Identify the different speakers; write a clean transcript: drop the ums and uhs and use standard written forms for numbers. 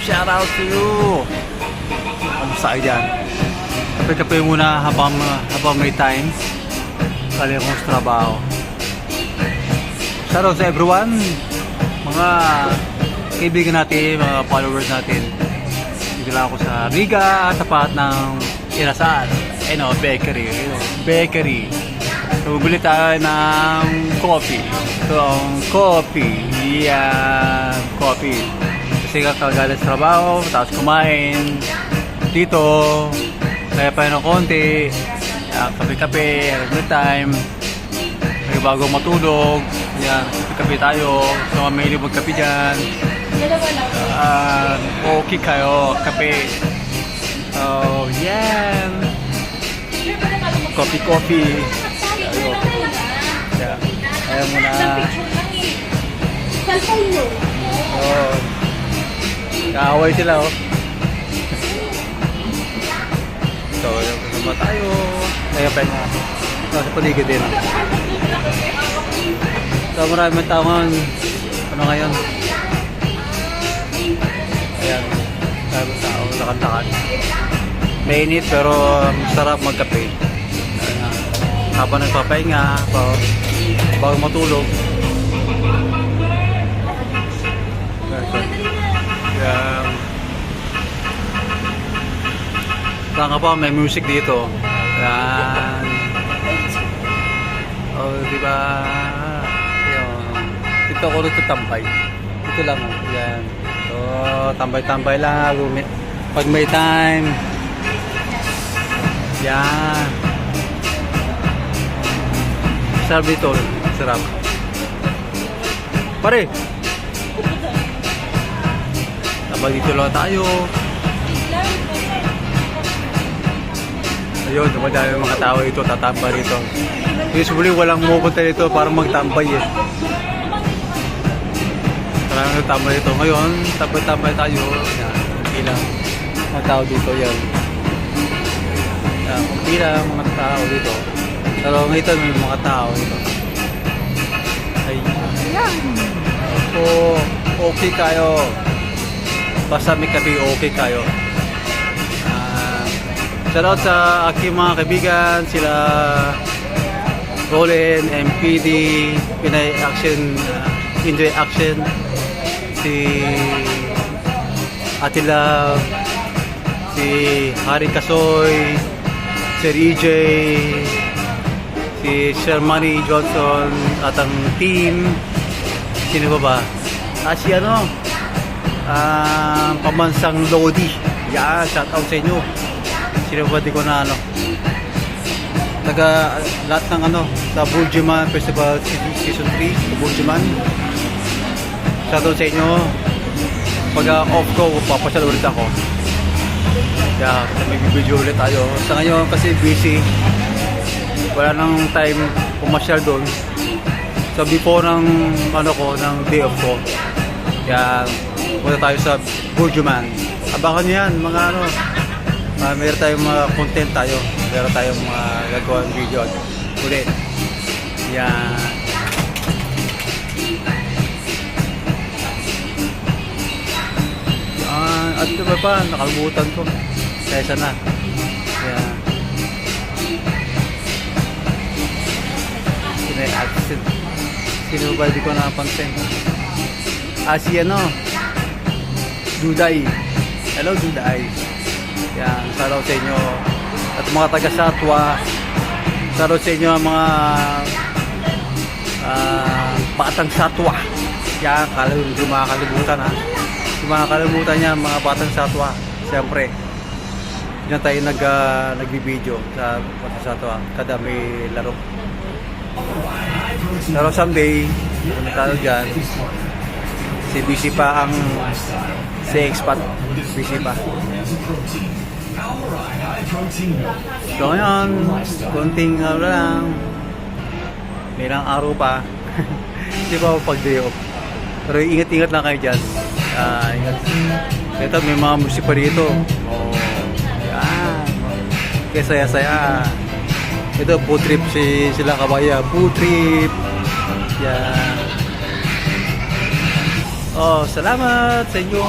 Speaker 1: shout out to you. Kamusta kayo dyan? Kape-kape muna habang may time. Kali akong sa trabaho. Shout out sa everyone. Mga kaibigan natin, mga followers natin. Dito lang ako sa Riga, tapat ng Inasal. Bakery. Bakery. So, bumili tayo ng coffee. Ito ang coffee. Yan, coffee. Kasi kakagaling sa trabaho, tapos kumain. Dito, kaya pa ng konti. Kape-kape, good time. May bago matulog. Yan, kape tayo. So, may libog kape dyan. Okay kayo, kape. Oh, yan. Coffee. Yeah. Ayaw mo na. Oh. Kaaway sila, oh. So, kasama tayo. Kaya pa nga. Sa paligid din. So, maraming tao ngayon. Ano ngayon? Ayan. Maraming tao. Lakan-lakan. Mainit pero sarap magkape. Habang nagpapahinga, bago matulog. Yan. Saan ka pa? May music dito. Yan. Oh, diba? Yan. Dito ako rin tambay. Dito lang. Yan. So, tambay-tambay lang. Pag may time. Yan. Sarap dito. Sarap. Pare! Habang dito lang tayo. Ayun, dumadami mga tao dito. Tatambay dito. Usually walang pupunta dito para magtambay eh. Maraming nagtambay dito. Ngayon, tambay tayo. Yan. Ilang mga tao dito. Yan. Kung ilang mga tao dito. Pero ngayon may mga tao dito. Ayan. So, okay kayo. Basta may kape, okay kayo. Shoutout sa aking mga kaibigan. Sila Roland, MPD, Pinay Action, Enjoy Action. Si Atila, si Harry Kasoy, si EJ, si Shermani Johnson at ang team. Sino ba ba? Si Pamansang Lodi. Yeah, shout out sa inyo. Sino ba di ko na taga lahat ng sa Burjuman Festival Season 3 Burjuman. Shout out sa inyo. Pag off ko, papasyal ulit ako. Yeah, may video ulit tayo. Sa ngayon kasi busy. Wala nang time pumasyal doon. So before ng ng day off ko. Kaya punta tayo sa Burjuman. Abangan nyo yan, mga meron tayong mga content tayo. Meron tayong mga gagawang video ulit. Yan. At diba pa, nakalimutan ko. Kaya sana. Yan. Sino ba di ko napansin? Si Juday. Hello Juday. Yan, shoutout sa inyo. At mga taga Satwa. Shoutout sa inyo mga batang Satwa. Yan, hindi makakalimutan ha. Hindi makakalimutan niya mga batang Satwa. Siyempre, yan tayo nagbibideo sa batang Satwa. Kada may laro. Pero someday, kung tayo dyan, si busy pa ang si expat. Busy pa. So ngayon, konting lang. May ilang araw pa. Hindi pa ako pag-day off. Pero ingat-ingat lang kayo dyan. Ingat. Ito, may mga musik pa dito. Oh, yan. Kaya saya-saya. Ito, food trip sila kabaya. Food trip. Yan. Oh, salamat sa inyo.